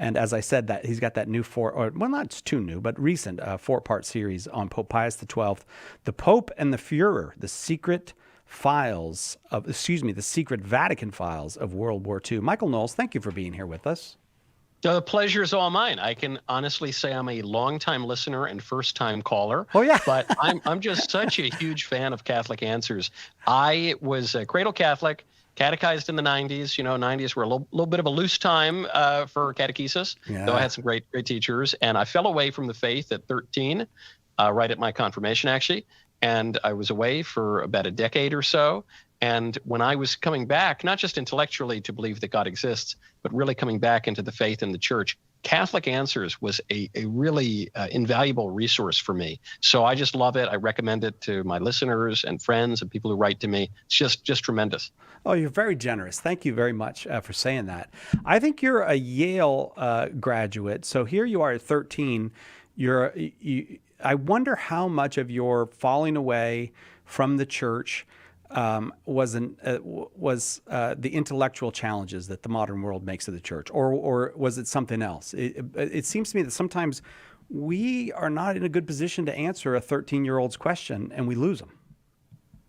And as I said, that he's got that new not too new, but recent 4-part series on Pope Pius XII, the Pope and the Fuhrer, the secret Vatican files of World War II. Michael Knowles, thank you for being here with us. The pleasure is all mine. I can honestly say I'm a longtime listener and first-time caller. Oh, yeah. But I'm just such a huge fan of Catholic Answers. I was a cradle Catholic, catechized in the 90s. 90s were a little bit of a loose time for catechesis, though I had some great teachers. And I fell away from the faith at 13, right at my confirmation, actually. And I was away for about a decade or so. And when I was coming back, not just intellectually to believe that God exists, but really coming back into the faith in the church, Catholic Answers was a really invaluable resource for me. So I just love it. I recommend it to my listeners and friends and people who write to me. It's just tremendous. Oh, you're very generous. Thank you very much for saying that. I think you're a Yale graduate. So here you are at 13. I wonder how much of your falling away from the church was the intellectual challenges that the modern world makes of the church, or was it something else? It seems to me that sometimes we are not in a good position to answer a 13-year-old's question, and we lose them.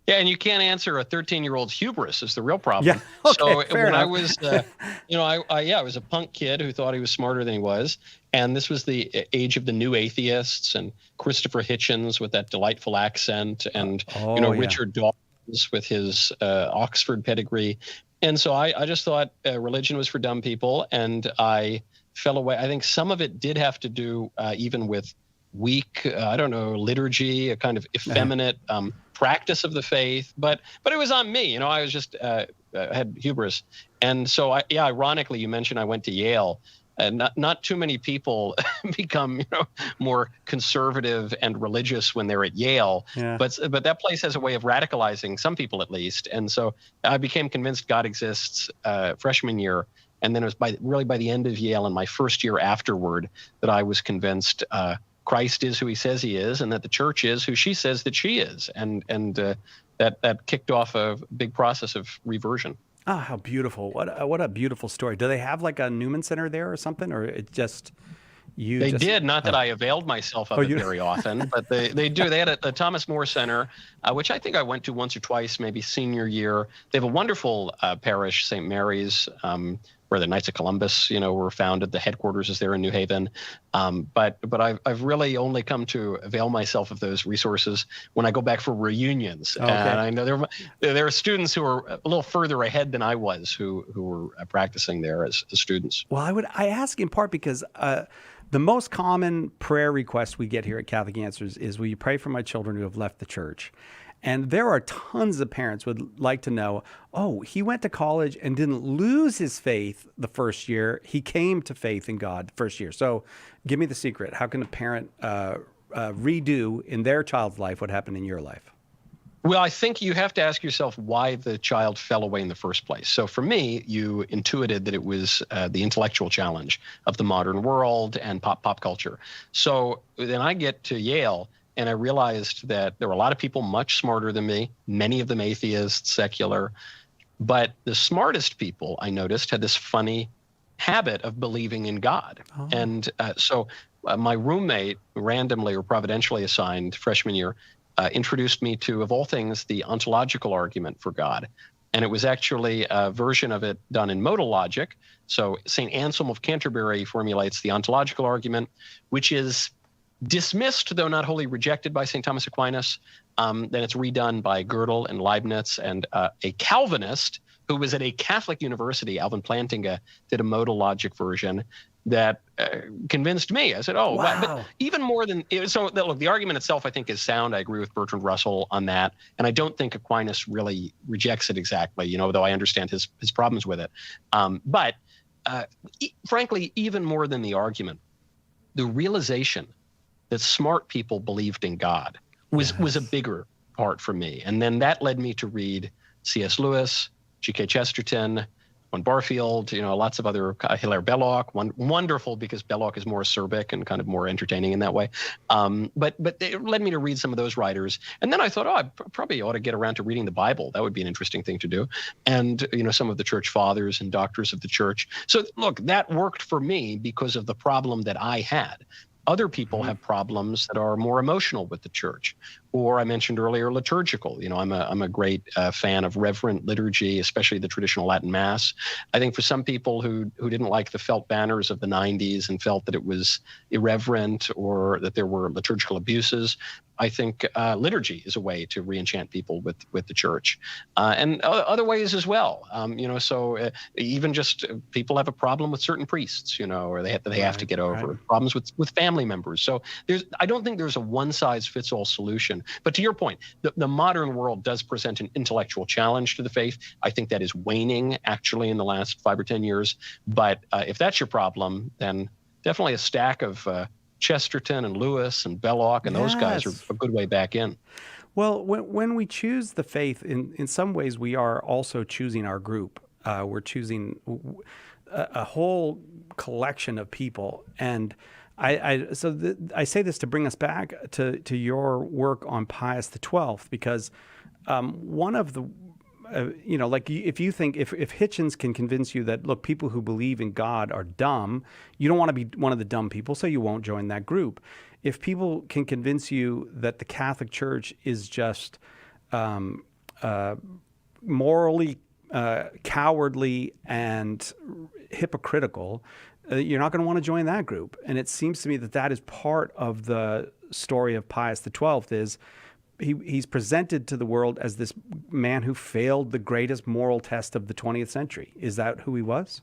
Yeah, and you can't answer a 13-year-old's hubris is the real problem. Yeah, okay, so when enough. I was, I was a punk kid who thought he was smarter than he was, and this was the age of the new atheists and Christopher Hitchens with that delightful accent, and Richard Dawkins with his Oxford pedigree, and so I just thought religion was for dumb people, and I fell away. I think some of it did have to do even with weak, liturgy, a kind of effeminate practice of the faith, but it was on me. I was just had hubris, and so ironically, you mentioned I went to Yale. Not too many people become more conservative and religious when they're at Yale, but that place has a way of radicalizing some people at least, and so I became convinced God exists freshman year, and then it was by the end of Yale and my first year afterward that I was convinced Christ is who he says he is, and that the church is who she says that she is, and that kicked off a big process of reversion. Ah, how beautiful! What a beautiful story. Do they have like a Newman Center there or something, or it just you? They did. Not that I availed myself of it very often, but they do. They had a Thomas More Center, which I think I went to once or twice, maybe senior year. They have a wonderful parish, St. Mary's, where the Knights of Columbus, were founded. The headquarters is there in New Haven. But I've really only come to avail myself of those resources when I go back for reunions. Okay. And I know there are students who are a little further ahead than I was who were practicing there as students. Well, I ask in part because the most common prayer request we get here at Catholic Answers is, will you pray for my children who have left the church? And there are tons of parents would like to know, he went to college and didn't lose his faith the first year. He came to faith in God the first year. So give me the secret. How can a parent redo in their child's life what happened in your life? Well, I think you have to ask yourself why the child fell away in the first place. So for me, you intuited that it was the intellectual challenge of the modern world and pop culture. So then I get to Yale, and I realized that there were a lot of people much smarter than me, many of them atheists, secular. But the smartest people, I noticed, had this funny habit of believing in God. Oh. And so my roommate, randomly or providentially assigned freshman year, introduced me to, of all things, the ontological argument for God. And it was actually a version of it done in modal logic. So St. Anselm of Canterbury formulates the ontological argument, which is dismissed, though not wholly rejected, by St. Thomas Aquinas. Then it's redone by Gödel and Leibniz, and a Calvinist who was at a Catholic university, Alvin Plantinga, did a modal logic version that convinced me. I said, wow. But even more than, so look, the argument itself I think is sound. I agree with Bertrand Russell on that. And I don't think Aquinas really rejects it exactly, though I understand his problems with it. But frankly, even more than the argument, the realization that smart people believed in God was a bigger part for me. And then that led me to read C.S. Lewis, G.K. Chesterton, one Barfield, lots of other, Hilaire Belloc, wonderful because Belloc is more acerbic and kind of more entertaining in that way. But it led me to read some of those writers. And then I thought, I probably ought to get around to reading the Bible. That would be an interesting thing to do. And, some of the church fathers and doctors of the church. So look, that worked for me because of the problem that I had. Other people have problems that are more emotional with the church, or I mentioned earlier, liturgical. I'm a great fan of reverent liturgy, especially the traditional Latin Mass. I think for some people who didn't like the felt banners of the 90s and felt that it was irreverent or that there were liturgical abuses, I think liturgy is a way to re-enchant people with the church, and other ways as well. So even just people have a problem with certain priests, or they have to get over problems with family members. So I don't think there's a one-size-fits-all solution. But to your point, the modern world does present an intellectual challenge to the faith. I think that is waning actually in the last 5 or 10 years. But if that's your problem, then definitely a stack of Chesterton and Lewis and Belloc and those guys are a good way back in. Well, when we choose the faith, in some ways we are also choosing our group. We're choosing a whole collection of people. And I say this to bring us back to your work on Pius XII, because one of the like if you think if Hitchens can convince you that, look, people who believe in God are dumb, you don't want to be one of the dumb people, so you won't join that group. If people can convince you that the Catholic Church is just morally cowardly and hypocritical, you're not going to want to join that group. And it seems to me that is part of the story of Pius XII is he's presented to the world as this man who failed the greatest moral test of the 20th century. Is that who he was?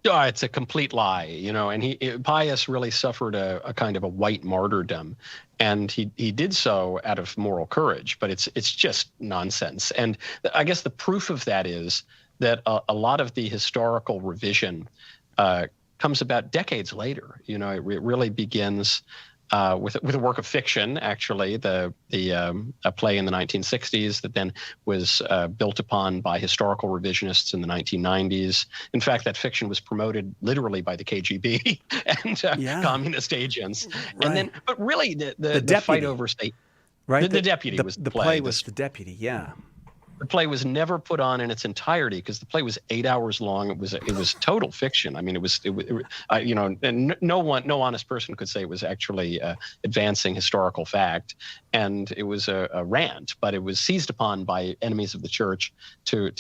Oh, it's a complete lie, and Pius really suffered a kind of a white martyrdom, and he did so out of moral courage, but it's just nonsense. And I guess the proof of that is that a lot of the historical revision comes about decades later. It really begins with a work of fiction, actually, a play in the 1960s that then was built upon by historical revisionists in the 1990s. In fact, that fiction was promoted literally by the KGB and communist agents. Right. And then, but really, the fight over state. Right. The deputy was the play was the deputy. Yeah. The play was never put on in its entirety because the play was 8 hours long. It was total fiction. I mean, and no honest person could say it was actually advancing historical fact. And it was a rant, but it was seized upon by enemies of the church to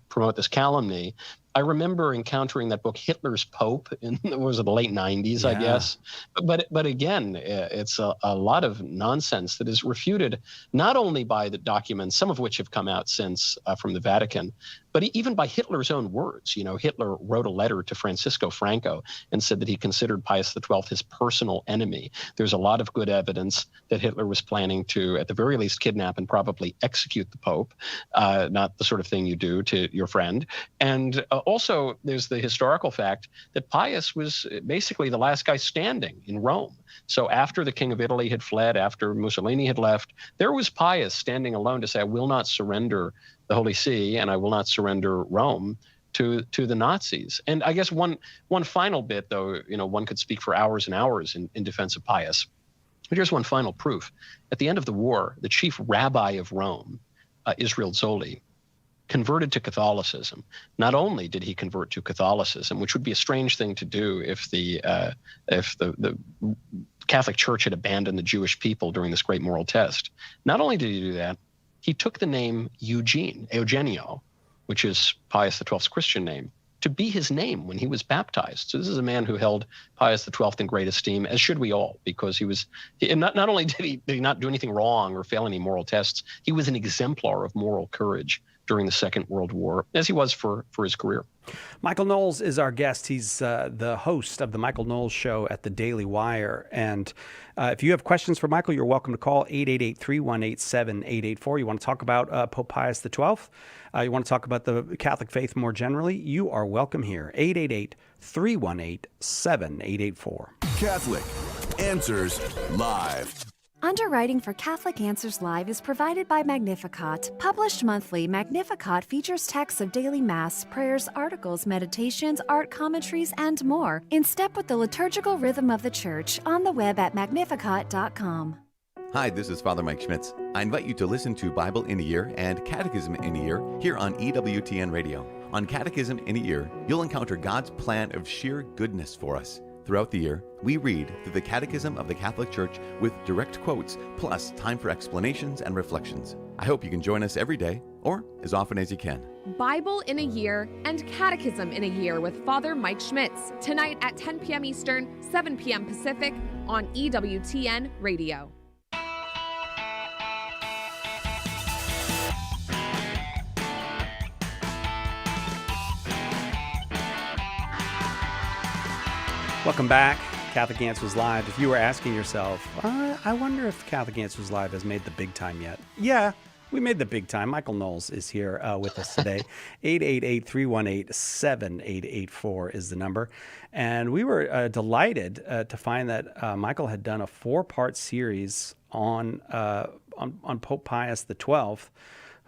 promote this calumny. I remember encountering that book, Hitler's Pope, in the late 90s, I guess. But again, it's a lot of nonsense that is refuted not only by the documents, some of which have come out since from the Vatican, but even by Hitler's own words. Hitler wrote a letter to Francisco Franco and said that he considered Pius XII his personal enemy. There's a lot of good evidence that Hitler was planning to, at the very least, kidnap and probably execute the Pope, not the sort of thing you do to your friend. And also, there's the historical fact that Pius was basically the last guy standing in Rome. So after the King of Italy had fled, after Mussolini had left, there was Pius standing alone to say, I will not surrender the Holy See and I will not surrender Rome to the Nazis. And I guess one final bit, though, one could speak for hours and hours in defense of Pius. But here's one final proof. At the end of the war, the chief rabbi of Rome, Israel Zoli, converted to Catholicism. Not only did he convert to Catholicism, which would be a strange thing to do if the Catholic Church had abandoned the Jewish people during this great moral test. Not only did he do that, he took the name Eugenio, which is Pius XII's Christian name, to be his name when he was baptized. So this is a man who held Pius XII in great esteem, as should we all, because not only did he not do anything wrong or fail any moral tests, he was an exemplar of moral courage during the Second World War, as he was for his career. Michael Knowles is our guest. He's the host of the Michael Knowles Show at the Daily Wire. And if you have questions for Michael, you're welcome to call 888-318-7884. You want to talk about Pope Pius XII? You want to talk about the Catholic faith more generally? You are welcome here. 888-318-7884. Catholic Answers Live. Underwriting for Catholic Answers Live is provided by Magnificat. Published monthly, Magnificat features texts of daily Mass, prayers, articles, meditations, art commentaries, and more, in step with the liturgical rhythm of the Church, on the web at magnificat.com. Hi, this is Father Mike Schmitz. I invite you to listen to Bible in a Year and Catechism in a Year here on EWTN Radio. On Catechism in a Year, you'll encounter God's plan of sheer goodness for us. Throughout the year, we read through the Catechism of the Catholic Church with direct quotes, plus time for explanations and reflections. I hope you can join us every day, or as often as you can. Bible in a Year and Catechism in a Year with Father Mike Schmitz, tonight at 10 p.m. Eastern, 7 p.m. Pacific on EWTN Radio. Welcome back, Catholic Answers Live. If you were asking yourself, I wonder if Catholic Answers Live has made the big time yet. Yeah, we made the big time. Michael Knowles is here with us today. 888-318-7884 is the number. And we were delighted to find that Michael had done a 4-part series on Pope Pius XII,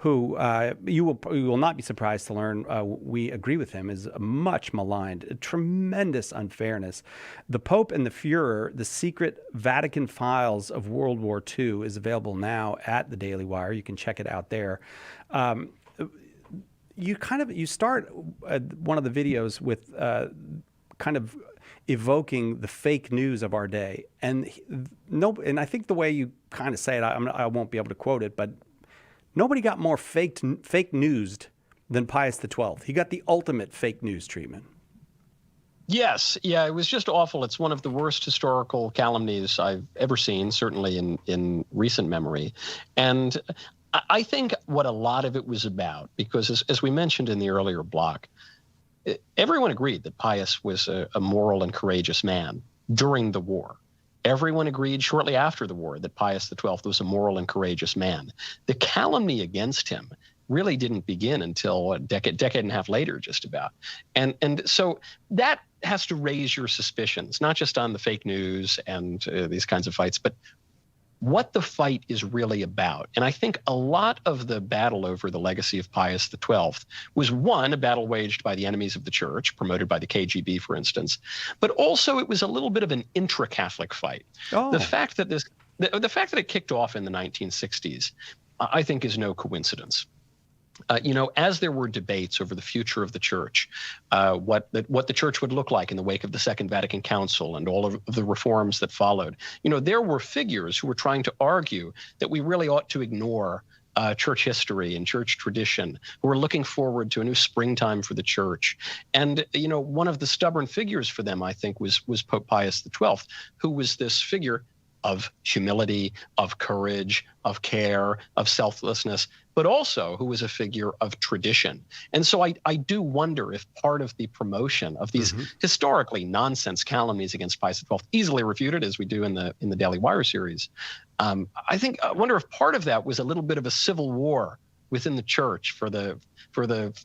who you will not be surprised to learn we agree with him, is much maligned, a tremendous unfairness. The Pope and the Fuhrer, the secret Vatican files of World War II, is available now at the Daily Wire. You can check it out there. You start one of the videos with kind of evoking the fake news of our day, and I think the way you kind of say it, I won't be able to quote it, but nobody got more fake newsed than Pius XII. He got the ultimate fake news treatment. Yes. Yeah, it was just awful. It's one of the worst historical calumnies I've ever seen, certainly in recent memory. And I think what a lot of it was about, because as we mentioned in the earlier block, everyone agreed that Pius was a moral and courageous man during the war. Everyone agreed shortly after the war that Pius XII was a moral and courageous man. The calumny against him really didn't begin until a decade and a half later, just about. And so that has to raise your suspicions, not just on the fake news and these kinds of fights, but what the fight is really about. And I think a lot of the battle over the legacy of Pius XII was, one, a battle waged by the enemies of the church, promoted by the KGB, for instance, but also it was a little bit of an intra-Catholic fight. Oh. The fact that it kicked off in the 1960s, I think, is no coincidence. As there were debates over the future of the church, what the church would look like in the wake of the Second Vatican Council and all of the reforms that followed, there were figures who were trying to argue that we really ought to ignore church history and church tradition, who were looking forward to a new springtime for the church. And, one of the stubborn figures for them, I think, was Pope Pius XII, who was this figure of humility, of courage, of care, of selflessness, but also who was a figure of tradition. And so I do wonder if part of the promotion of these historically nonsense calumnies against Pius XII, easily refuted as we do in the Daily Wire series, I wonder if part of that was a little bit of a civil war within the church for the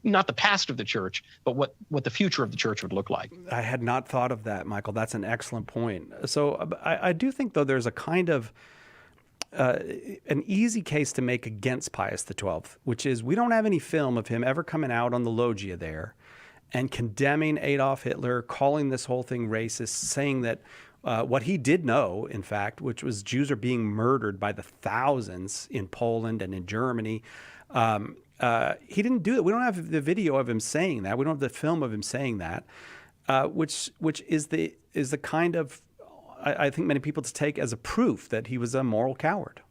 not the past of the church, but what the future of the church would look like. I had not thought of that, Michael. That's an excellent point. So I do think, though, there's a kind of an easy case to make against Pius XII, which is we don't have any film of him ever coming out on the loggia there and condemning Adolf Hitler, calling this whole thing racist, saying that what he did know, in fact, which was Jews are being murdered by the thousands in Poland and in Germany. He didn't do it. We don't have the video of him saying that. We don't have the film of him saying that, which is the kind of, I think, many people to take as a proof that he was a moral coward.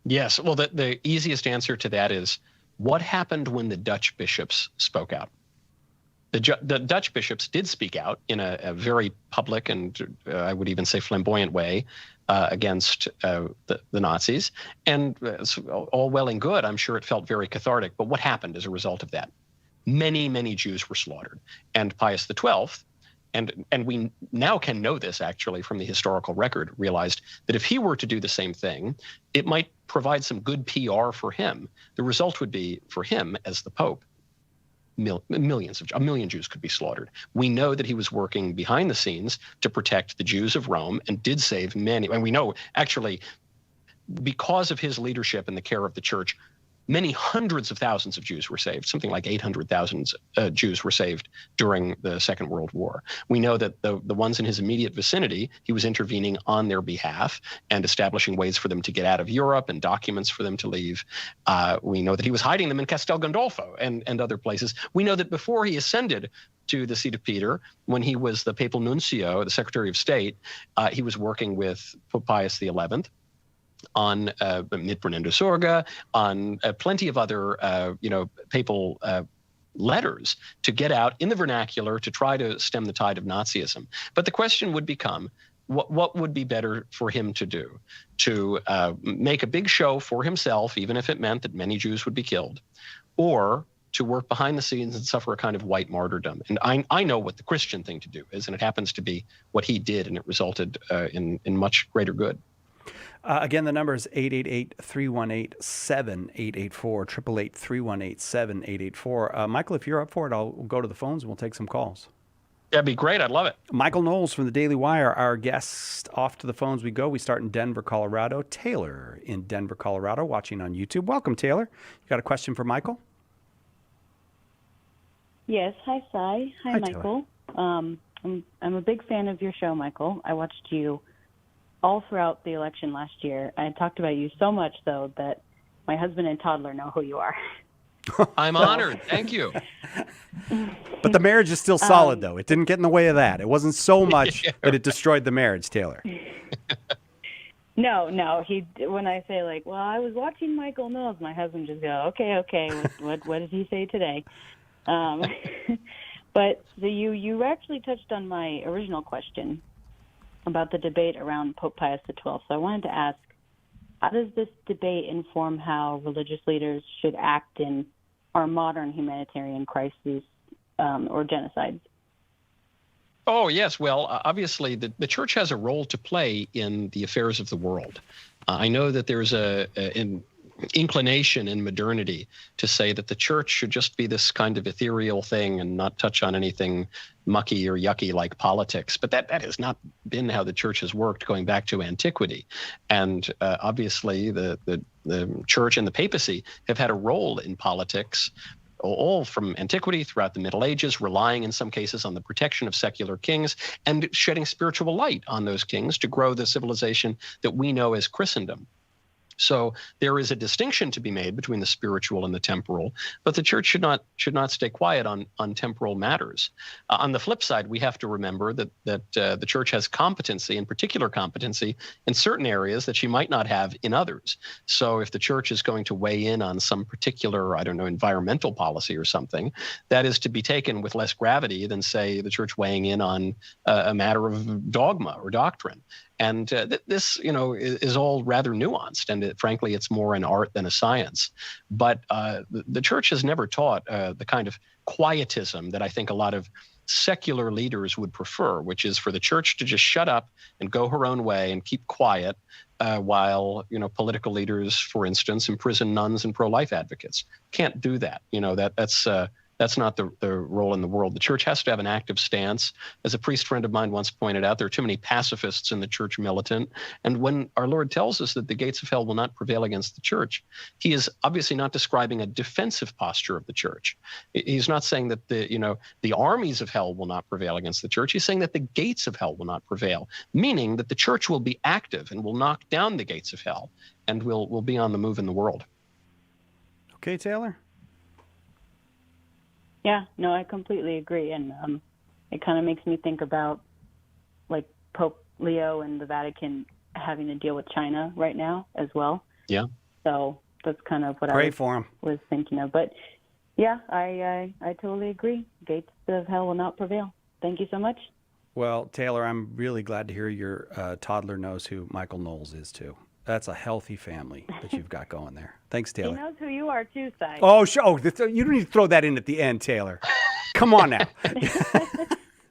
Yes. Well, the easiest answer to that is, what happened when the Dutch bishops spoke out? The Dutch bishops did speak out in a very public and I would even say flamboyant way against the Nazis. And all well and good. I'm sure it felt very cathartic. But what happened as a result of that? Many, many Jews were slaughtered. And Pius XII, and we now can know this actually from the historical record, realized that if he were to do the same thing, it might provide some good PR for him. The result would be, for him as the Pope, a million Jews could be slaughtered. We know that he was working behind the scenes to protect the Jews of Rome and did save many. And we know, actually, because of his leadership and the care of the church, many hundreds of thousands of Jews were saved. Something like 800,000 Jews were saved during the Second World War. We know that the ones in his immediate vicinity, he was intervening on their behalf and establishing ways for them to get out of Europe and documents for them to leave. We know that he was hiding them in Castel Gandolfo and other places. We know that before he ascended to the seat of Peter, when he was the papal nuncio, the Secretary of State, he was working with Pope Pius XI on Mit Brennende Sorge, on plenty of other, papal letters to get out in the vernacular to try to stem the tide of Nazism. But the question would become, what would be better for him to do? To make a big show for himself, even if it meant that many Jews would be killed, or to work behind the scenes and suffer a kind of white martyrdom? And I know what the Christian thing to do is, and it happens to be what he did, and it resulted in much greater good. Again, the number is 888-318-7884, 888-318-7884. Michael, if you're up for it, I'll go to the phones and we'll take some calls. That'd be great. I'd love it. Michael Knowles from the Daily Wire, our guest. Off to the phones we go. We start in Denver, Colorado. Taylor in Denver, Colorado, watching on YouTube. Welcome, Taylor. You got a question for Michael? Yes. Hi, Cy. Hi, Michael. I'm a big fan of your show, Michael. I watched you all throughout the election last year. I talked about you so much, though, that my husband and toddler know who you are. I'm honored. Thank you. But the marriage is still solid, though. It didn't get in the way of that. It wasn't so much that it destroyed the marriage, Taylor. No. When I say, like, well, I was watching Michael Knowles, my husband just go, okay. What did he say today? But you actually touched on my original question about the debate around Pope Pius XII. So I wanted to ask, how does this debate inform how religious leaders should act in our modern humanitarian crises or genocides? Oh, yes. Well, obviously, the church has a role to play in the affairs of the world. I know that there's an inclination in modernity to say that the church should just be this kind of ethereal thing and not touch on anything mucky or yucky like politics. But that has not been how the church has worked going back to antiquity. And obviously, the church and the papacy have had a role in politics all from antiquity throughout the Middle Ages, relying in some cases on the protection of secular kings and shedding spiritual light on those kings to grow the civilization that we know as Christendom. So there is a distinction to be made between the spiritual and the temporal, but the church should not stay quiet on temporal matters. On the flip side, we have to remember that the church has competency, in particular competency, in certain areas that she might not have in others. So if the church is going to weigh in on some particular, environmental policy or something, that is to be taken with less gravity than, say, the church weighing in on a matter of dogma or doctrine. And this, is all rather nuanced, and frankly, it's more an art than a science. But the church has never taught the kind of quietism that I think a lot of secular leaders would prefer, which is for the church to just shut up and go her own way and keep quiet while, political leaders, for instance, imprison nuns and pro-life advocates. Can't do that. That's not the role in the world. The church has to have an active stance. As a priest friend of mine once pointed out, there are too many pacifists in the church militant. And when our Lord tells us that the gates of hell will not prevail against the church, he is obviously not describing a defensive posture of the church. He's not saying that the armies of hell will not prevail against the church. He's saying that the gates of hell will not prevail, meaning that the church will be active and will knock down the gates of hell and will be on the move in the world. Okay, Taylor? Yeah, no, I completely agree. And it kind of makes me think about, like, Pope Leo and the Vatican having to deal with China right now as well. Yeah. So that's kind of what Pray for him. Was thinking of. But, yeah, I totally agree. Gates of hell will not prevail. Thank you so much. Well, Taylor, I'm really glad to hear your toddler knows who Michael Knowles is, too. That's a healthy family that you've got going there. Thanks, Taylor. He knows who you are, too, Si. Oh, you don't need to throw that in at the end, Taylor. Come on now.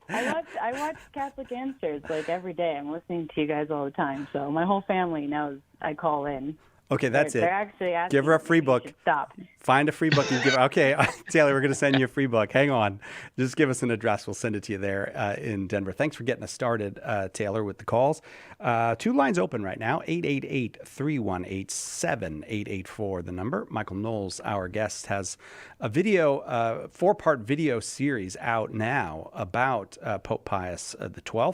I watch Catholic Answers, like, every day. I'm listening to you guys all the time. So my whole family knows I call in. Okay, that's They're it. actually asking Give her a if free you book. should Stop. Find a free book and give. Okay, Taylor, we're going to send you a free book. Hang on, just give us an address. We'll send it to you there in Denver. Thanks for getting us started, Taylor, with the calls. 2 lines open right now: 888-318-7884. The number. Michael Knowles, our guest, has a video, 4-part video series out now about Pope Pius XII.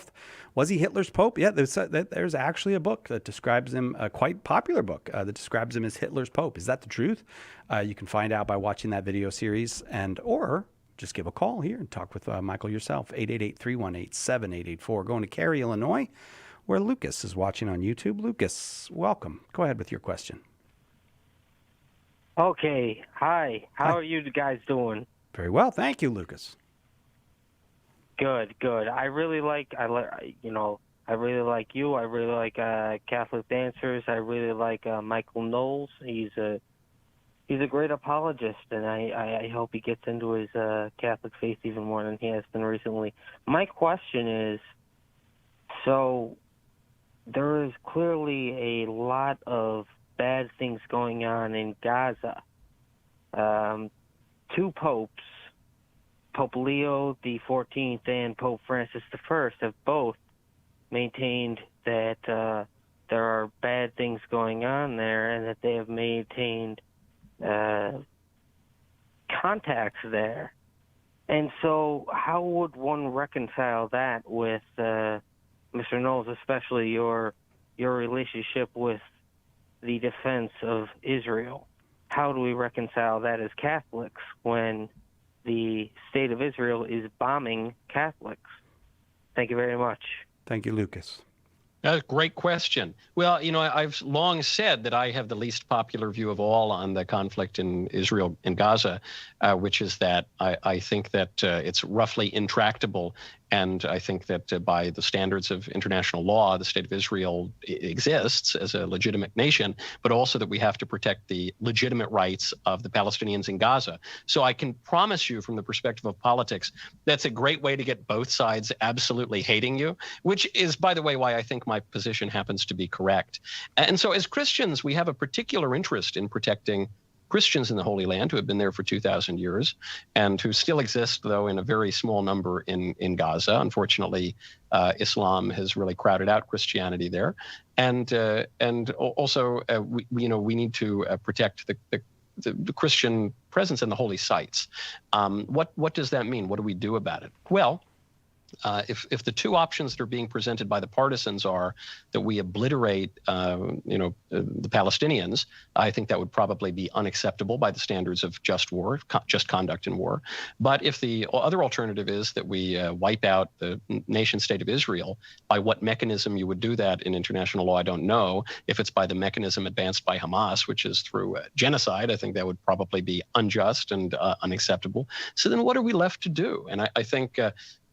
Was he Hitler's pope? Yeah, there's actually a book that describes him, a quite popular book that describes him as Hitler's pope. Is that the truth? You can find out by watching that video series, or just give a call here and talk with Michael yourself. 888-318-7884. Going to Cary, Illinois, where Lucas is watching on YouTube. Lucas, welcome. Go ahead with your question. Okay. Hi. How Hi. are you guys doing? Very well, thank you, Lucas. Good. I really like you. I really like Catholic Dancers. I really like Michael Knowles. He's a great apologist, and I hope he gets into his Catholic faith even more than he has been recently. My question is, so there is clearly a lot of bad things going on in Gaza. 2 popes, Pope Leo the 14th and Pope Francis I, have both maintained that there are bad things going on there, and that they have maintained contacts there. And so how would one reconcile that with Mr. Knowles, especially your relationship with the defense of Israel? How do we reconcile that as Catholics when the state of Israel is bombing Catholics? Thank you very much. Thank you, Lucas. That's a great question. Well, I've long said that I have the least popular view of all on the conflict in Israel and Gaza, which is that I think that it's roughly intractable. And I think that by the standards of international law, the state of Israel exists as a legitimate nation, but also that we have to protect the legitimate rights of the Palestinians in Gaza. So I can promise you from the perspective of politics, that's a great way to get both sides absolutely hating you, which is, by the way, why I think my position happens to be correct. And so as Christians, we have a particular interest in protecting Christians in the Holy Land who have been there for 2,000 years and who still exist, though, in a very small number in Gaza. Unfortunately, Islam has really crowded out Christianity there. And also, we need to protect the Christian presence in the holy sites. What does that mean? What do we do about it? Well, if the 2 options that are being presented by the partisans are that we obliterate, the Palestinians, I think that would probably be unacceptable by the standards of just war, just conduct in war. But if the other alternative is that we wipe out the nation state of Israel, by what mechanism you would do that in international law, I don't know. If it's by the mechanism advanced by Hamas, which is through genocide, I think that would probably be unjust and unacceptable. So then what are we left to do? And I think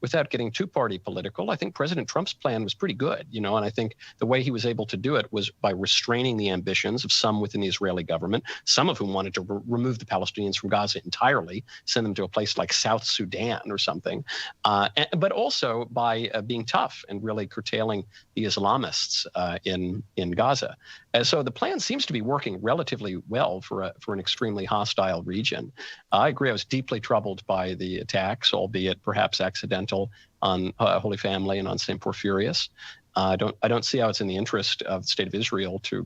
without getting too party political, I think President Trump's plan was pretty good, and I think the way he was able to do it was by restraining the ambitions of some within the Israeli government, some of whom wanted to remove the Palestinians from Gaza entirely, send them to a place like South Sudan or something, but also by being tough and really curtailing the Islamists in Gaza. So the plan seems to be working relatively well for an extremely hostile region. I agree. I was deeply troubled by the attacks, albeit perhaps accidental, on Holy Family and on St. Porphyrius. I don't see how it's in the interest of the state of Israel to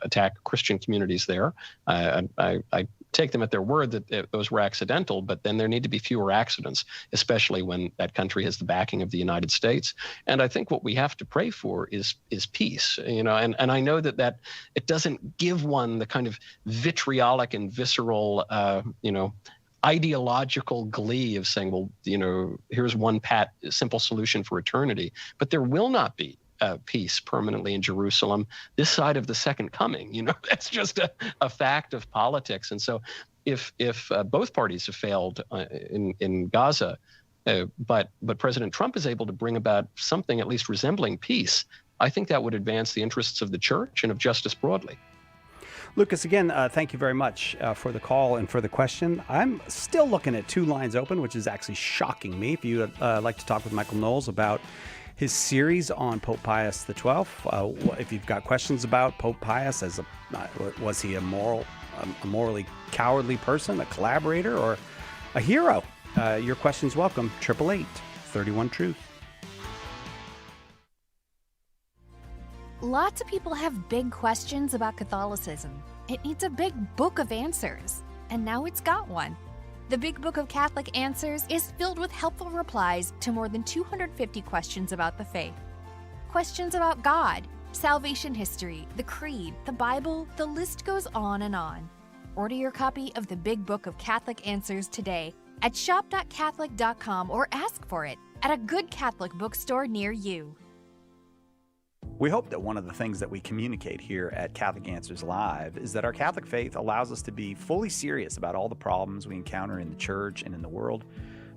attack Christian communities there. I take them at their word that those were accidental, but then there need to be fewer accidents, especially when that country has the backing of the United States. And I think what we have to pray for is peace, and I know that it doesn't give one the kind of vitriolic and visceral, ideological glee of saying, well, here's one simple solution for eternity. But there will not be peace permanently in Jerusalem this side of the second coming. That's just a fact of politics. And so if both parties have failed in Gaza, but President Trump is able to bring about something at least resembling peace, I think that would advance the interests of the church and of justice broadly. Lucas, again, thank you very much for the call and for the question. I'm still looking at 2 lines open, which is actually shocking me. If you'd like to talk with Michael Knowles about his series on Pope Pius XII. If you've got questions about Pope Pius, was he a morally cowardly person, a collaborator, or a hero? Your question's welcome. 888-31-TRUTH. Lots of people have big questions about Catholicism. It needs a big book of answers, and now it's got one. The Big Book of Catholic Answers is filled with helpful replies to more than 250 questions about the faith. Questions about God, salvation history, the Creed, the Bible, the list goes on and on. Order your copy of the Big Book of Catholic Answers today at shop.catholic.com or ask for it at a good Catholic bookstore near you. We hope that one of the things that we communicate here at Catholic Answers Live is that our Catholic faith allows us to be fully serious about all the problems we encounter in the church and in the world,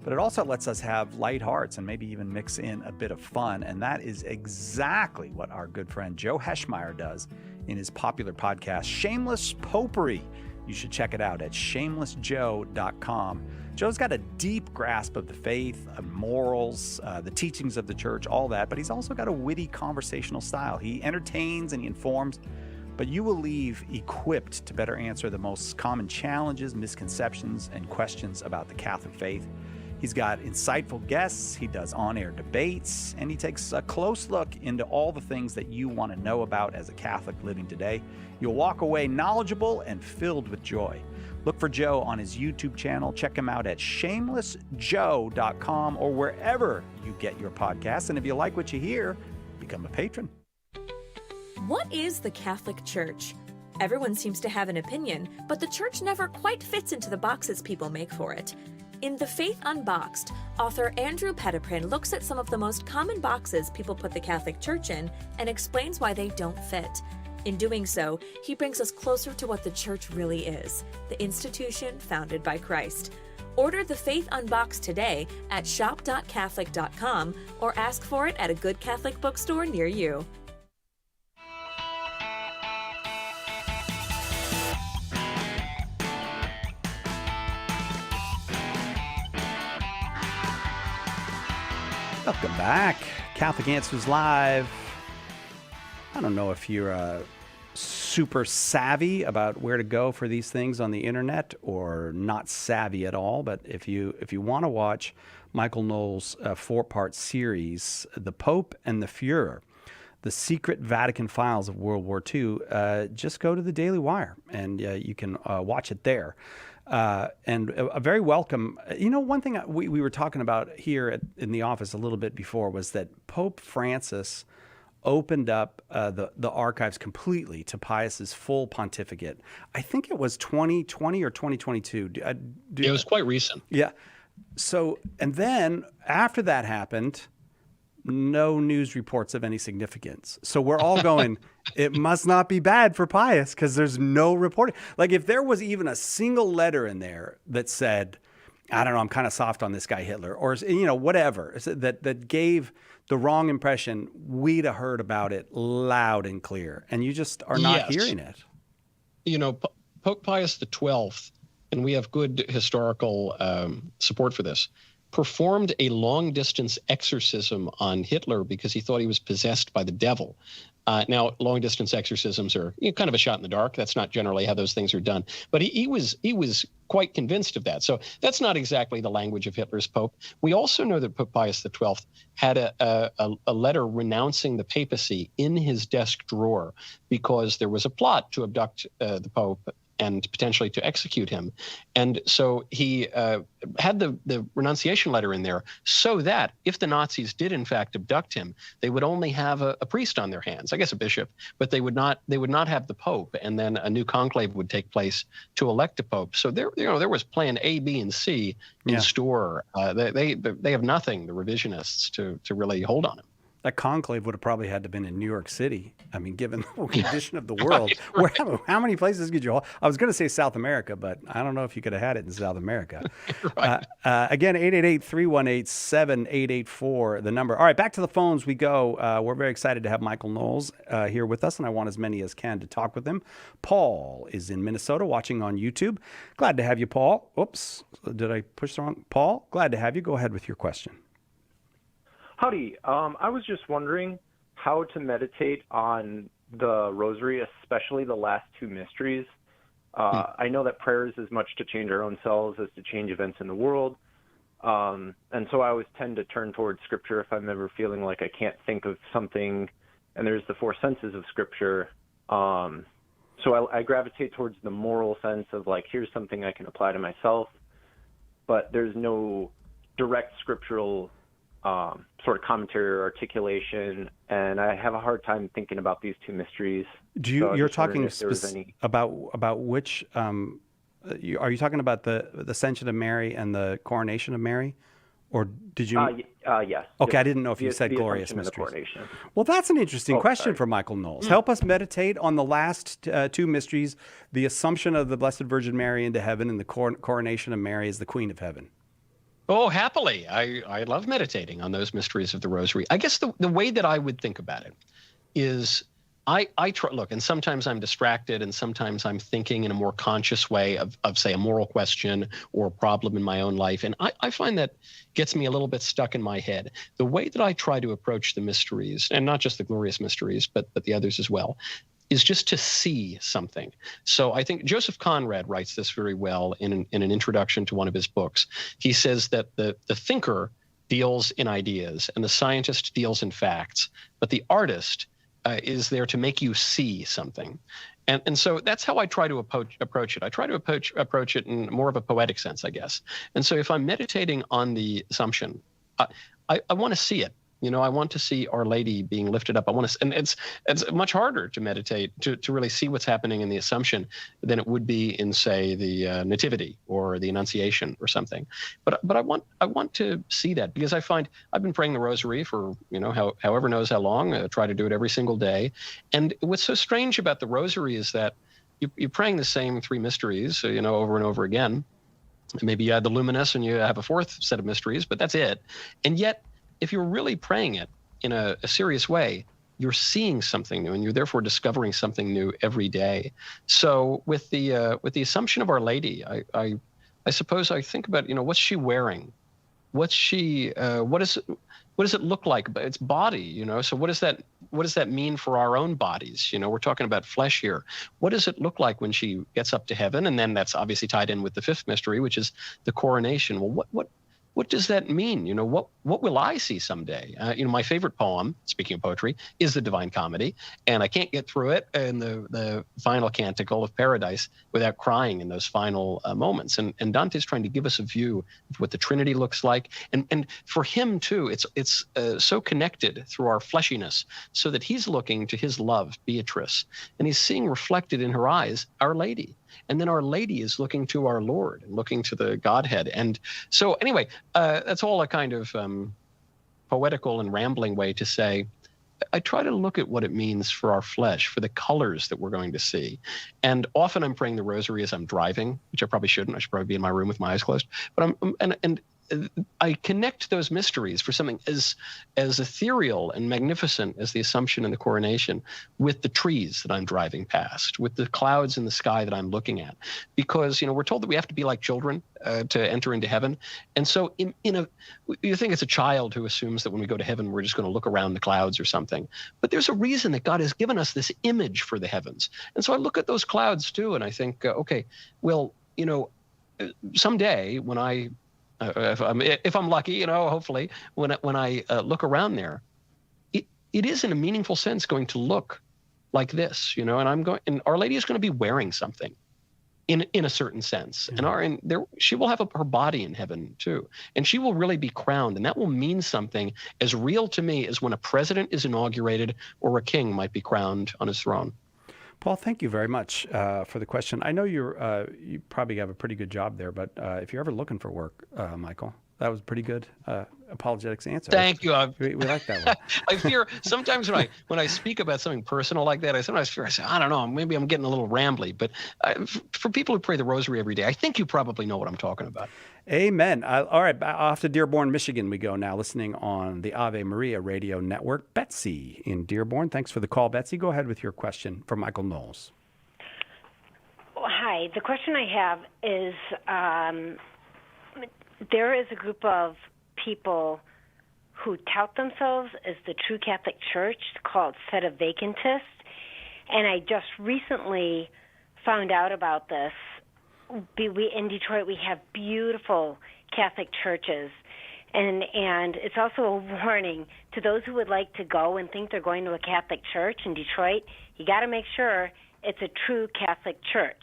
but it also lets us have light hearts and maybe even mix in a bit of fun, and that is exactly what our good friend Joe Heschmeyer does in his popular podcast, Shameless Popery. You should check it out at shamelessjoe.com. Joe's got a deep grasp of the faith, morals, the teachings of the church, all that, but he's also got a witty conversational style. He entertains and he informs, but you will leave equipped to better answer the most common challenges, misconceptions, and questions about the Catholic faith. He's got insightful guests, he does on-air debates, and he takes a close look into all the things that you want to know about as a Catholic living today. You'll walk away knowledgeable and filled with joy. Look for Joe on his YouTube channel. Check him out at shamelessjoe.com or wherever you get your podcasts. And if you like what you hear, become a patron. What is the Catholic Church? Everyone seems to have an opinion, but the church never quite fits into the boxes people make for it. In The Faith Unboxed, author Andrew Petiprin looks at some of the most common boxes people put the Catholic Church in and explains why they don't fit. In doing so, he brings us closer to what the church really is, the institution founded by Christ. Order The Faith Unboxed today at shop.catholic.com or ask for it at a good Catholic bookstore near you. Welcome back. Catholic Answers Live. I don't know if you're super savvy about where to go for these things on the internet or not savvy at all, but if you want to watch Michael Knowles' four-part series, The Pope and the Fuhrer, the secret Vatican files of World War II, just go to the Daily Wire and you can watch it there. And a very welcome, one thing we were talking about here in the office a little bit before was that Pope Francis opened up the archives completely to Pius's full pontificate. I think it was 2020 or 2022. It was quite recent. Yeah. So, and then after that happened, no news reports of any significance. So we're all going, it must not be bad for Pius because there's no reporting. Like if there was even a single letter in there that said, I don't know, I'm kind of soft on this guy Hitler, or whatever, that gave the wrong impression, we'd have heard about it loud and clear, and you just are not hearing it. Pope Pius XII, and we have good historical support for this, performed a long-distance exorcism on Hitler because he thought he was possessed by the devil. Now, long-distance exorcisms are kind of a shot in the dark. That's not generally how those things are done. But he was quite convinced of that. So that's not exactly the language of Hitler's Pope. We also know that Pope Pius XII had a letter renouncing the papacy in his desk drawer because there was a plot to abduct the Pope and potentially to execute him. And so he had the renunciation letter in there so that if the Nazis did in fact abduct him, they would only have a priest on their hands, I guess a bishop, but they would not have the Pope, and then a new conclave would take place to elect a Pope. So there was plan A, B, and C in store. They have nothing, the revisionists, to really hold on him. That conclave would have probably had to have been in New York City. I mean, given the condition of the world, right. How many places could you hold? I was going to say South America, but I don't know if you could have had it in South America. Right. Again, 888-318-7884, the number. All right, back to the phones we go. We're very excited to have Michael Knowles here with us, and I want as many as can to talk with him. Paul is in Minnesota watching on YouTube. Glad to have you, Paul. Oops, did I push the wrong? Paul, glad to have you. Go ahead with your question. Howdy. I was just wondering how to meditate on the Rosary, especially the last two mysteries. I know that prayer is as much to change our own selves as to change events in the world. And so I always tend to turn towards Scripture if I'm ever feeling like I can't think of something. And there's the four senses of Scripture. So I gravitate towards the moral sense of, like, here's something I can apply to myself. But there's no direct scriptural sort of commentary or articulation, and I have a hard time thinking about these two mysteries. You're talking about which? Are you talking about the Ascension of Mary and the Coronation of Mary, or did you? Yes. Okay, I didn't know if you said glorious mysteries. Well, that's an interesting question for Michael Knowles. Help us meditate on the last two mysteries: the Assumption of the Blessed Virgin Mary into heaven, and the Coronation of Mary as the Queen of Heaven. Oh, happily. I love meditating on those mysteries of the Rosary. I guess the way that I would think about it is I try, look, and sometimes I'm distracted and sometimes I'm thinking in a more conscious way of say, a moral question or a problem in my own life. And I find that gets me a little bit stuck in my head. The way that I try to approach the mysteries, and not just the glorious mysteries, but the others as well, is just to see something. So I think Joseph Conrad writes this very well in an introduction to one of his books. He says that the thinker deals in ideas and the scientist deals in facts, but the artist is there to make you see something. And so that's how I try to approach it. I try to approach it in more of a poetic sense, I guess. And so if I'm meditating on the Assumption, I want to see it. You know, I want to see Our Lady being lifted up. I want to, and it's much harder to meditate to really see what's happening in the Assumption than it would be in, say, the Nativity or the Annunciation or something. But I want to see that, because I find I've been praying the Rosary for, you know, however knows how long. I try to do it every single day. And what's so strange about the Rosary is that you're praying the same three mysteries, you know, over and over again. Maybe you add the Luminous and you have a fourth set of mysteries, but that's it. And yet, if you're really praying it in a serious way, you're seeing something new, and you're therefore discovering something new every day. So with the Assumption of Our Lady, I suppose I think about, you know, what's she wearing? What's she? What does it look like? It's body, you know. So what does that mean for our own bodies? You know, we're talking about flesh here. What does it look like when she gets up to heaven? And then that's obviously tied in with the fifth mystery, which is the coronation. Well, what does that mean? You know, what will I see someday? You know, my favorite poem, speaking of poetry, is the Divine Comedy, and I can't get through it in the final canticle of Paradise without crying in those final moments. And Dante's trying to give us a view of what the Trinity looks like, and for him too, it's so connected through our fleshiness, so that he's looking to his love, Beatrice, and he's seeing reflected in her eyes Our Lady. And then Our Lady is looking to our Lord and looking to the Godhead. And so anyway, that's all a kind of poetical and rambling way to say, I try to look at what it means for our flesh, for the colors that we're going to see. And often I'm praying the Rosary as I'm driving, which I probably shouldn't. I should probably be in my room with my eyes closed. But I connect those mysteries for something as ethereal and magnificent as the Assumption and the coronation with the trees that I'm driving past, with the clouds in the sky that I'm looking at. Because, you know, we're told that we have to be like children to enter into heaven. And so you think it's a child who assumes that when we go to heaven, we're just going to look around the clouds or something. But there's a reason that God has given us this image for the heavens. And so I look at those clouds too, and I think, okay, well, you know, someday when if I'm lucky, you know, hopefully, when I look around there, it is in a meaningful sense going to look like this, you know. And Our Lady is going to be wearing something, in a certain sense, she will have her body in heaven too, and she will really be crowned, and that will mean something as real to me as when a president is inaugurated or a king might be crowned on his throne. Paul, thank you very much for the question. I know you probably have a pretty good job there, but if you're ever looking for work, Michael, that was a pretty good apologetics answer. Thank you. We like that one. I fear sometimes when I speak about something personal like that, I sometimes fear, I say, I don't know, maybe I'm getting a little rambly. But for people who pray the Rosary every day, I think you probably know what I'm talking about. Amen. All right, off to Dearborn, Michigan we go now, listening on the Ave Maria Radio Network. Betsy in Dearborn. Thanks for the call, Betsy. Go ahead with your question for Michael Knowles. Hi. The question I have is, there is a group of people who tout themselves as the true Catholic Church called Sedevacantists. And I just recently found out about this. In Detroit, we have beautiful Catholic churches. And it's also a warning to those who would like to go and think they're going to a Catholic church in Detroit. You got to make sure it's a true Catholic church.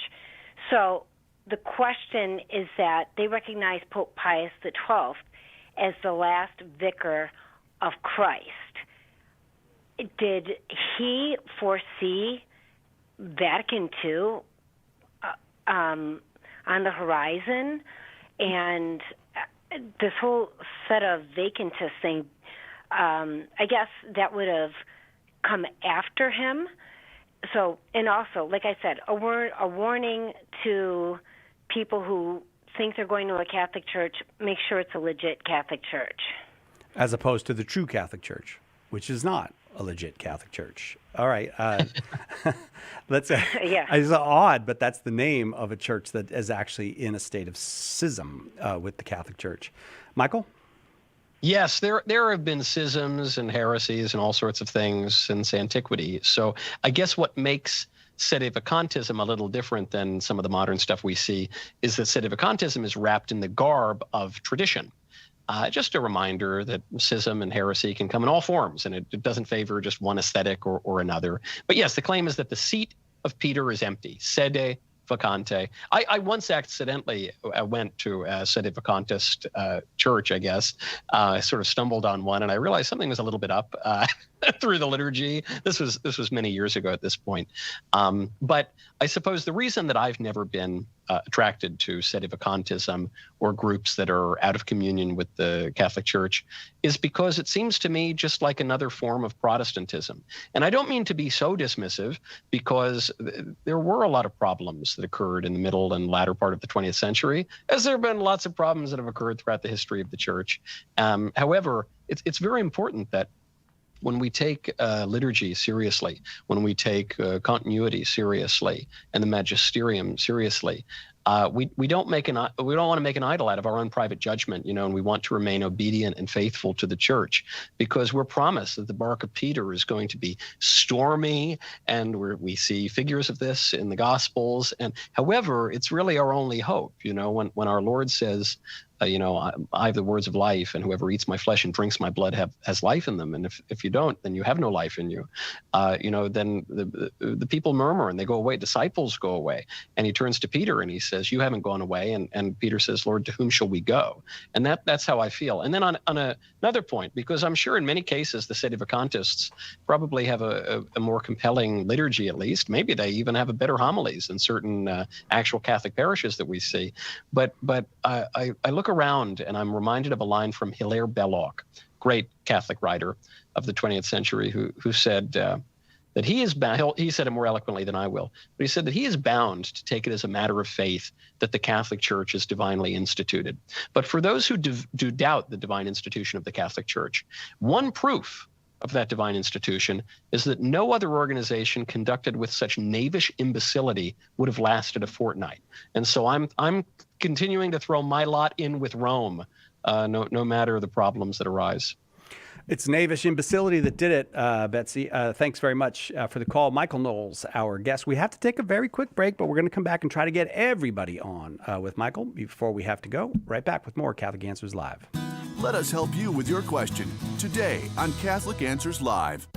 So the question is that they recognize Pope Pius XII as the last vicar of Christ. Did he foresee Vatican II on the horizon? And this whole set of vacantist thing, I guess that would have come after him. So, and also, like I said, a warning to people who think they're going to a Catholic church, make sure it's a legit Catholic church. As opposed to the true Catholic Church, which is not a legit Catholic Church. All right. Let's Yeah. It's odd, but that's the name of a church that is actually in a state of schism with the Catholic Church. Michael? Yes, there have been schisms and heresies and all sorts of things since antiquity. So I guess what makes Sedevacantism a little different than some of the modern stuff we see is that Sedevacantism is wrapped in the garb of tradition. Just a reminder that schism and heresy can come in all forms, and it doesn't favor just one aesthetic or another. But yes, the claim is that the seat of Peter is empty. Sede vacante. I once accidentally went to a Sedevacantist church, I guess. I sort of stumbled on one, and I realized something was a little bit up through the liturgy. This was many years ago at this point. But I suppose the reason that I've never been attracted to Sedevacantism or groups that are out of communion with the Catholic Church is because it seems to me just like another form of Protestantism. And I don't mean to be so dismissive, because there were a lot of problems that occurred in the middle and latter part of the 20th century, as there have been lots of problems that have occurred throughout the history of the Church. However, it's very important that when we take liturgy seriously, when we take continuity seriously, and the magisterium seriously, we don't want to make an idol out of our own private judgment, and we want to remain obedient and faithful to the Church, because we're promised that the bark of Peter is going to be stormy, and we see figures of this in the Gospels. And however, it's really our only hope. When our Lord says, I have the words of life, and whoever eats my flesh and drinks my blood has life in them. And if you don't, then you have no life in you. Then the people murmur and they go away. Disciples go away. And he turns to Peter and he says, you haven't gone away. And Peter says, Lord, to whom shall we go? And that's how I feel. And then on another point, because I'm sure in many cases the Sedevacantists probably have a more compelling liturgy, at least. Maybe they even have a better homilies than certain actual Catholic parishes that we see. But I look around and I'm reminded of a line from Hilaire Belloc, great Catholic writer of the 20th century, who said that he is bound. He said it more eloquently than I will, but he said that he is bound to take it as a matter of faith that the Catholic Church is divinely instituted. But for those who do doubt the divine institution of the Catholic Church, one proof of that divine institution is that no other organization conducted with such knavish imbecility would have lasted a fortnight. And so I'm continuing to throw my lot in with Rome, no matter the problems that arise. It's knavish imbecility that did it, Betsy. Thanks very much for the call. Michael Knowles, our guest. We have to take a very quick break, but we're going to come back and try to get everybody on with Michael before we have to go. Right back with more Catholic Answers Live. Let us help you with your question today on Catholic Answers Live.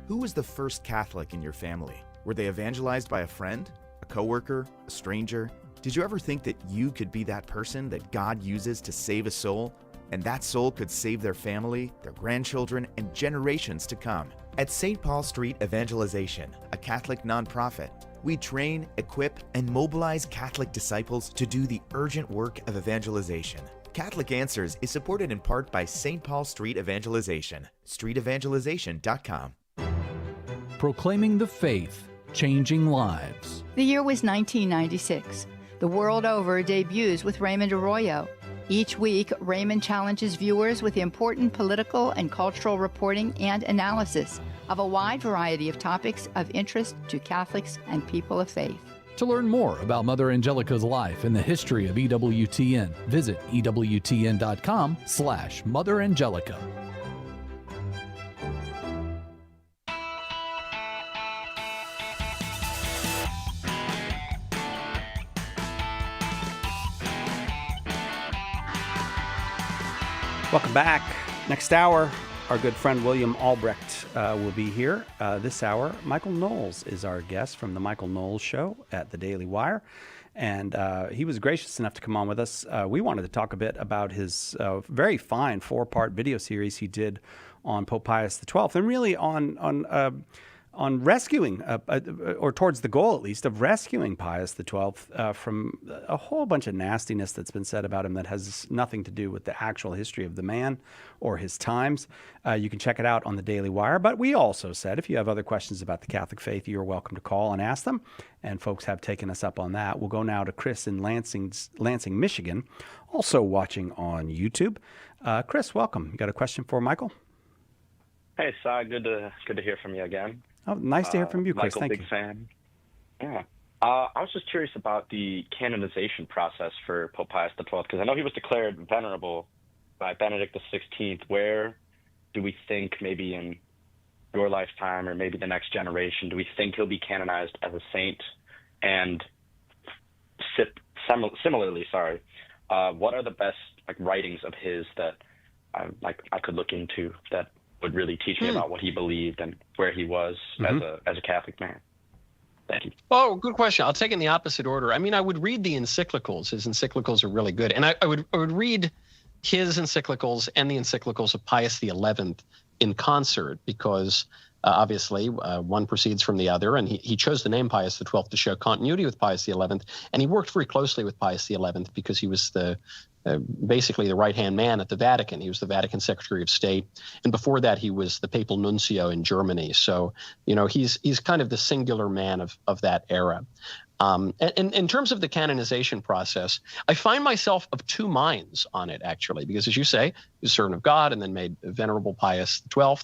Who was the first Catholic in your family? Were they evangelized by a friend, a coworker, a stranger? Did you ever think that you could be that person that God uses to save a soul? And that soul could save their family, their grandchildren, and generations to come. At St. Paul Street Evangelization, a Catholic nonprofit, we train, equip, and mobilize Catholic disciples to do the urgent work of evangelization. Catholic Answers is supported in part by St. Paul Street Evangelization, streetevangelization.com. Proclaiming the faith, changing lives. The year was 1996. The World Over debuts with Raymond Arroyo. Each week, Raymond challenges viewers with important political and cultural reporting and analysis of a wide variety of topics of interest to Catholics and people of faith. To learn more about Mother Angelica's life and the history of EWTN, visit EWTN.com/Mother Angelica. Welcome back. Next hour, our good friend William Albrecht will be here. This hour, Michael Knowles is our guest from the Michael Knowles Show at the Daily Wire. And he was gracious enough to come on with us. We wanted to talk a bit about his very fine 4-part video series he did on Pope Pius XII, and really on rescuing, or towards the goal at least, of rescuing Pius XII from a whole bunch of nastiness that's been said about him that has nothing to do with the actual history of the man or his times. You can check it out on the Daily Wire. But we also said if you have other questions about the Catholic faith, you're welcome to call and ask them. And folks have taken us up on that. We'll go now to Chris in Lansing, Michigan, also watching on YouTube. Chris, welcome. You got a question for Michael? Hey, Si. Good to hear from you again. Oh, nice to hear from you, Chris. Michael, Thank big you. fan. Yeah. I was just curious about the canonization process for Pope Pius XII, because I know he was declared venerable by Benedict XVI. Where do we think, maybe in your lifetime or maybe the next generation, do we think he'll be canonized as a saint? And similarly, what are the best writings of his that I could look into that would really teach me about what he believed and where he was as a Catholic man? Thank you. Oh, good question. I'll take it in the opposite order. I mean, I would read the encyclicals. His encyclicals are really good. And I would read his encyclicals and the encyclicals of Pius XI in concert, because obviously one proceeds from the other. And he chose the name Pius XII to show continuity with Pius XI. And he worked very closely with Pius XI because he was basically the right-hand man at the Vatican. He was the Vatican Secretary of State. And before that, he was the papal nuncio in Germany. So, he's kind of the singular man of that era. And in terms of the canonization process, I find myself of two minds on it, actually, because as you say, he's a servant of God and then made Venerable Pius XII.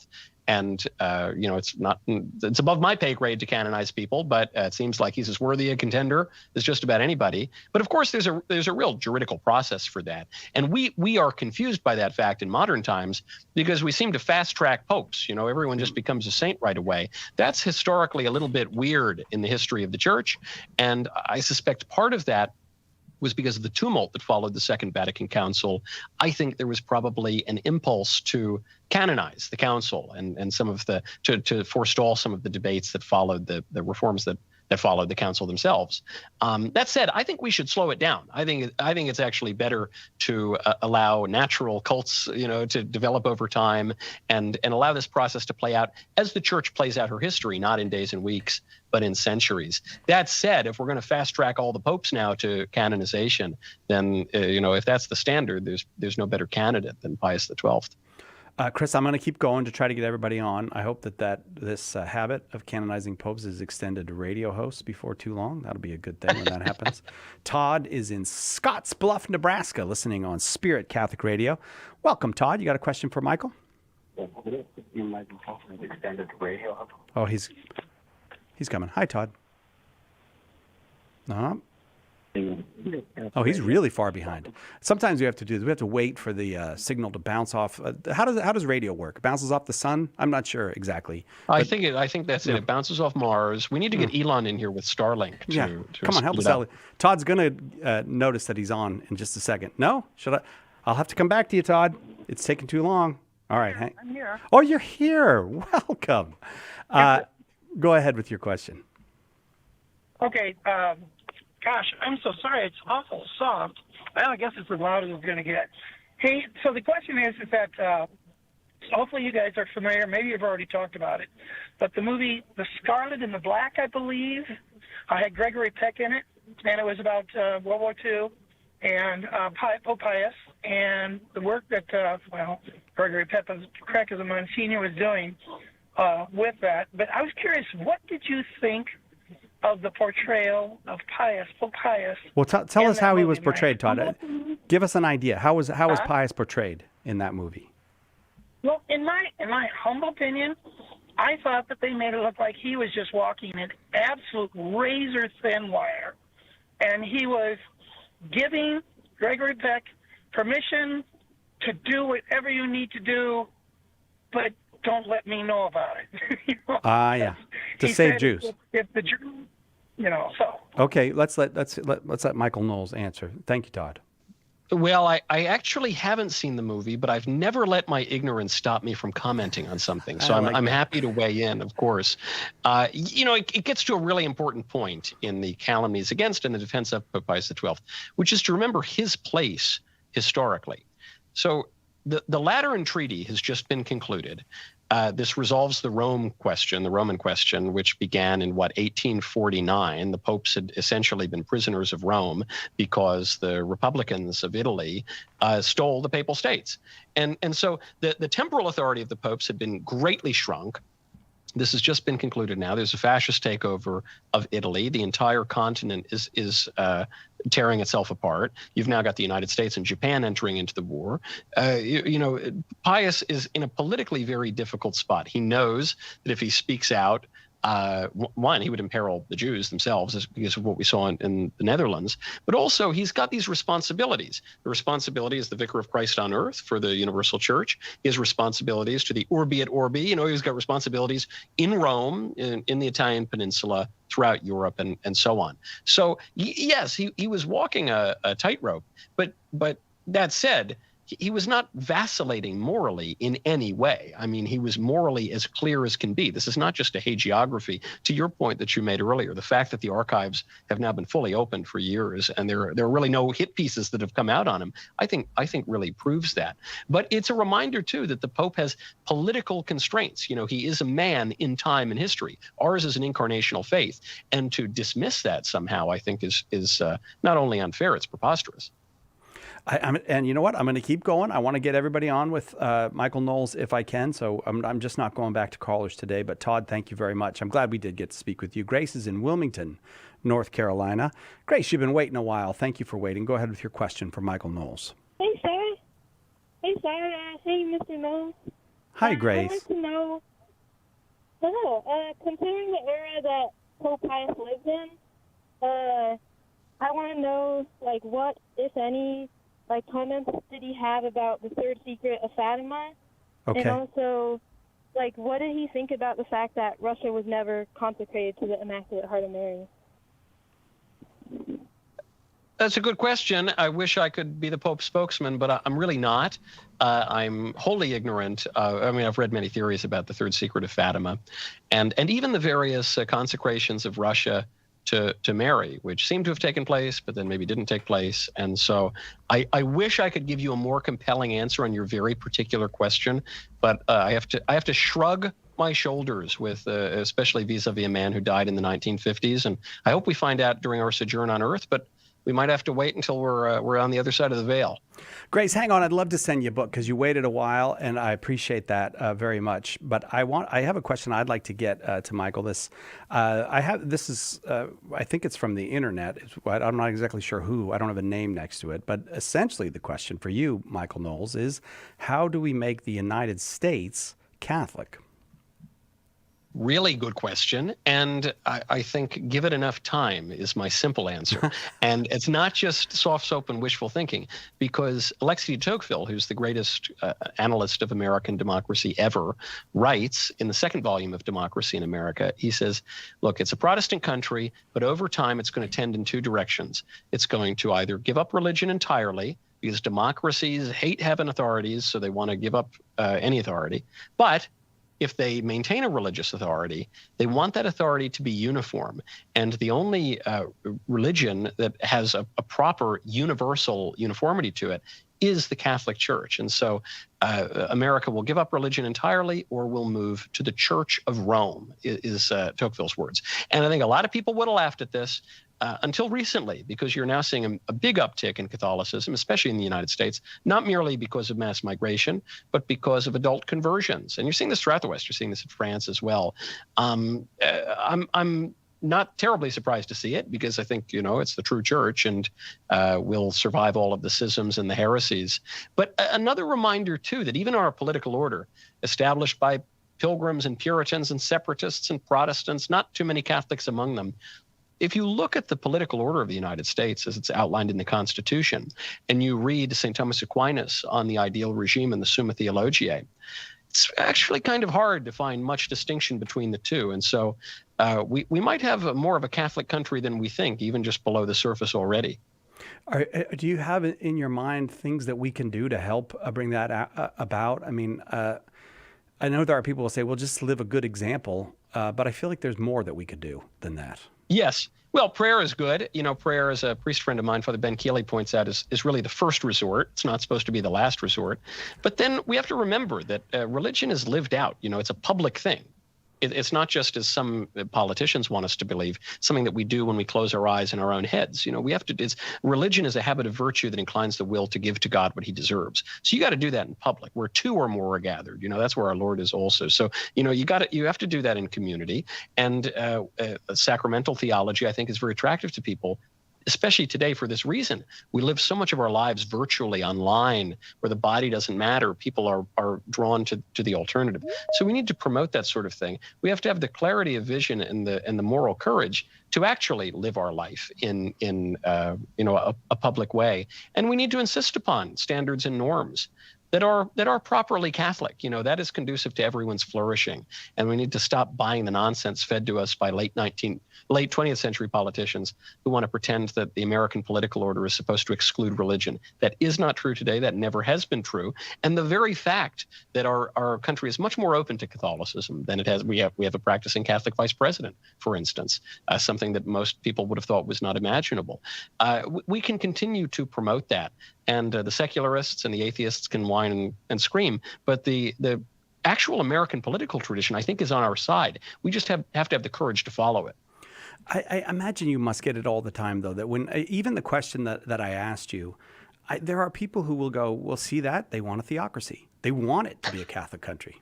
And, it's above my pay grade to canonize people, but it seems like he's as worthy a contender as just about anybody. But of course, there's a real juridical process for that. And we are confused by that fact in modern times because we seem to fast track popes. Everyone just becomes a saint right away. That's historically a little bit weird in the history of the church. And I suspect part of that was because of the tumult that followed the Second Vatican Council. I think there was probably an impulse to canonize the council and some of to forestall some of the debates that followed the reforms that followed the council themselves. That said, I think we should slow it down. I think it's actually better to allow natural cults, to develop over time and allow this process to play out as the church plays out her history, not in days and weeks, but in centuries. That said, if we're going to fast track all the popes now to canonization, then if that's the standard, there's no better candidate than Pius XII. Chris, I'm going to keep going to try to get everybody on. I hope that this habit of canonizing popes is extended to radio hosts before too long. That'll be a good thing when that happens. Todd is in Scottsbluff, Nebraska, listening on Spirit Catholic Radio. Welcome, Todd. You got a question for Michael? Oh, he's coming. Hi, Todd. Oh, he's really far behind. Sometimes we have to wait for the signal to bounce off. How does radio work? It bounces off the sun? I'm not sure exactly. I think that's it. It bounces off Mars. We need to get Elon in here with Starlink. Come on, help us out. Todd's going to notice that he's on in just a second. No? Should I? I'll have to come back to you, Todd. It's taking too long. All right. I'm here. Oh, you're here. Welcome. Go ahead with your question. Okay. Gosh, I'm so sorry. It's awful soft. Well, I guess it's as loud as it's going to get. Hey, so the question is that hopefully you guys are familiar. Maybe you've already talked about it. But the movie The Scarlet and the Black, I believe, had Gregory Peck in it, and it was about World War II and Pope Pius and the work that, Gregory Peck as a Monsignor was doing with that. But I was curious, what did you think of the portrayal of Pope Pius? Well, tell us how he was portrayed, Todd. Give us an idea. How was Pius portrayed in that movie? Well, in my humble opinion, I thought that they made it look like he was just walking an absolute razor thin wire, and he was giving Gregory Peck permission to do whatever you need to do, but don't let me know about it. Yeah, to save Jews. If the so. Okay, let's let Michael Knowles answer. Thank you, Todd. Well, I actually haven't seen the movie, but I've never let my ignorance stop me from commenting on something. So I'm happy to weigh in, of course. It gets to a really important point in the calumnies against and the defense of Pope Pius XII, which is to remember his place historically. So the Lateran Treaty has just been concluded. This resolves the Roman question, which began in 1849. The popes had essentially been prisoners of Rome because the Republicans of Italy stole the papal states. And so the temporal authority of the popes had been greatly shrunk. This has just been concluded now. There's a fascist takeover of Italy. The entire continent is tearing itself apart. You've now got the United States and Japan entering into the war. Pius is in a politically very difficult spot. He knows that if he speaks out, one, he would imperil the Jews themselves because of what we saw in the Netherlands, but also he's got these responsibilities. The responsibility as the vicar of Christ on earth for the universal church. His responsibilities to the Urbi et Orbi. He's got responsibilities in Rome, in the Italian peninsula, throughout Europe, and so on. So yes, he was walking a tightrope, but that said, he was not vacillating morally in any way. I mean, he was morally as clear as can be. This is not just a hagiography. To your point that you made earlier, the fact that the archives have now been fully opened for years and there are really no hit pieces that have come out on him, I think really proves that. But it's a reminder, too, that the Pope has political constraints. He is a man in time and history. Ours is an incarnational faith. And to dismiss that somehow, I think, is not only unfair, it's preposterous. And you know what? I'm going to keep going. I want to get everybody on with Michael Knowles if I can. So I'm just not going back to callers today. But Todd, thank you very much. I'm glad we did get to speak with you. Grace is in Wilmington, North Carolina. Grace, you've been waiting a while. Thank you for waiting. Go ahead with your question for Michael Knowles. Hey, Sarah. Hey, Mr. Knowles. Hi, Grace. I'd like to know, considering the era that Pope Pius lived in, I want to know, what, if any, comments did he have about the third secret of Fatima? Okay. And also, what did he think about the fact that Russia was never consecrated to the Immaculate Heart of Mary? That's a good question. I wish I could be the Pope's spokesman, but I'm really not. I'm wholly ignorant. I've read many theories about the third secret of Fatima, and even the various consecrations of Russia to Mary, which seemed to have taken place, but then maybe didn't take place. And so I wish I could give you a more compelling answer on your very particular question, but I have to shrug my shoulders with, especially vis-a-vis a man who died in the 1950s. And I hope we find out during our sojourn on Earth, but we might have to wait until we're on the other side of the veil. Grace, hang on. I'd love to send you a book because you waited a while, and I appreciate that very much. But I have a question I'd like to get to Michael. I think it's from the internet. I'm not exactly sure who. I don't have a name next to it. But essentially, the question for you, Michael Knowles, is how do we make the United States Catholic? Really good question. And I think give it enough time is my simple answer. And it's not just soft soap and wishful thinking, because Alexis de Tocqueville, who's the greatest analyst of American democracy ever, writes in the second volume of Democracy in America, he says, look, it's a Protestant country, but over time it's going to tend in two directions. It's going to either give up religion entirely, because democracies hate having authorities, so they want to give up any authority. But if they maintain a religious authority, they want that authority to be uniform. And the only religion that has a proper universal uniformity to it is the Catholic Church. And so America will give up religion entirely or will move to the Church of Rome, is Tocqueville's words. And I think a lot of people would have laughed at this until recently, because you're now seeing a big uptick in Catholicism, especially in the United States, not merely because of mass migration, but because of adult conversions. And you're seeing this throughout the West. You're seeing this in France as well. I'm not terribly surprised to see it, because I think, it's the true church and will survive all of the schisms and the heresies. But another reminder, too, that even our political order, established by Pilgrims and Puritans and separatists and Protestants, not too many Catholics among them, if you look at the political order of the United States as it's outlined in the Constitution, and you read St. Thomas Aquinas on the ideal regime in the Summa Theologiae, it's actually kind of hard to find much distinction between the two. And so we might have more of a Catholic country than we think, even just below the surface already. Do you have in your mind things that we can do to help bring that about? I mean, I know there are people who say, well, just live a good example, but I feel like there's more that we could do than that. Yes. Well, prayer is good. Prayer, as a priest friend of mine, Father Ben Keeley, points out, is really the first resort. It's not supposed to be the last resort. But then we have to remember that religion is lived out. It's a public thing. It's not just, as some politicians want us to believe, something that we do when we close our eyes in our own heads. We have to. Religion is a habit of virtue that inclines the will to give to God what He deserves. So you got to do that in public, where two or more are gathered. That's where our Lord is also. So you have to do that in community. And sacramental theology, I think, is very attractive to people, especially today for this reason. We live so much of our lives virtually online, where the body doesn't matter. People are drawn to the alternative. So we need to promote that sort of thing. We have to have the clarity of vision and the moral courage to actually live our life in a public way. And we need to insist upon standards and norms that are properly Catholic. That is conducive to everyone's flourishing. And we need to stop buying the nonsense fed to us by late 20th century politicians who want to pretend that the American political order is supposed to exclude religion. That is not true today. That never has been true. And the very fact that our country is much more open to Catholicism than it has, we have a practicing Catholic vice president, for instance, something that most people would have thought was not imaginable. We can continue to promote that. And the secularists and the atheists can whine and scream, but the actual American political tradition, I think, is on our side. We just have to have the courage to follow it. I imagine you must get it all the time, though, that when even the question that I asked you, there are people who will go, well, see that? They want a theocracy. They want it to be a Catholic country.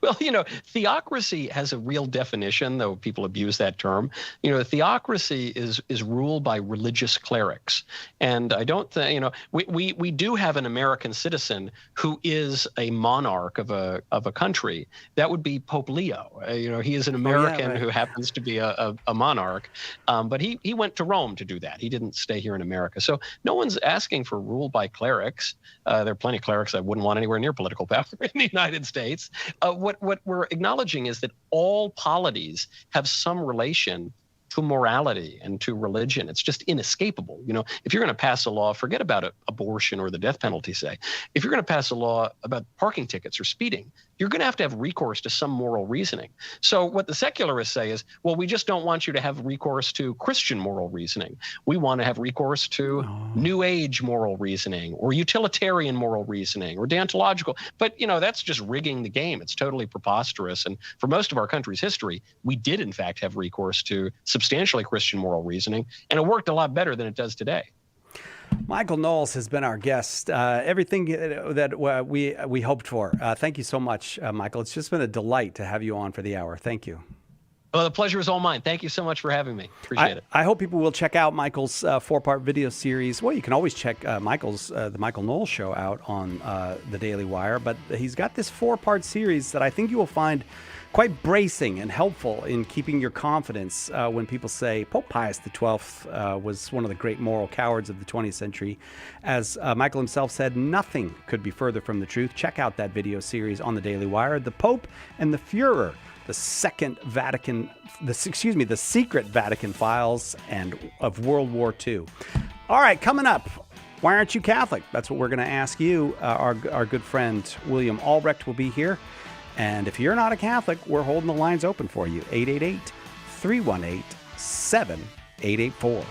Well, theocracy has a real definition, though people abuse that term. Theocracy is ruled by religious clerics. And I don't think, we do have an American citizen who is a monarch of a country. That would be Pope Leo. He is an American who happens to be a monarch. But he went to Rome to do that. He didn't stay here in America. So no one's asking for rule by clerics. There are plenty of clerics I wouldn't want anywhere near political power in the United States. What we're acknowledging is that all polities have some relation to morality and to religion. It's just inescapable. If you're going to pass a law, forget about abortion or the death penalty, say. If you're going to pass a law about parking tickets or speeding, you're going to have recourse to some moral reasoning. So what the secularists say is, well, we just don't want you to have recourse to Christian moral reasoning. We want to have recourse to New Age moral reasoning or utilitarian moral reasoning or deontological. But, that's just rigging the game. It's totally preposterous. And for most of our country's history, we did, in fact, have recourse to substantially Christian moral reasoning, and it worked a lot better than it does today. Michael Knowles has been our guest. Everything that we hoped for. Thank you so much, Michael. It's just been a delight to have you on for the hour. Thank you. Well, the pleasure is all mine. Thank you so much for having me. Appreciate it. I hope people will check out Michael's 4-part video series. Well, you can always check the Michael Knowles Show out on the Daily Wire, but he's got this 4-part series that I think you will find quite bracing and helpful in keeping your confidence when people say Pope Pius XII was one of the great moral cowards of the 20th century. As Michael himself said, nothing could be further from the truth. Check out that video series on the Daily Wire, The Pope and the Fuhrer, the secret Vatican files and of World War II. All right, coming up, why aren't you Catholic? That's what we're going to ask you. Our good friend William Albrecht will be here. And if you're not a Catholic, we're holding the lines open for you. 888-318-7884.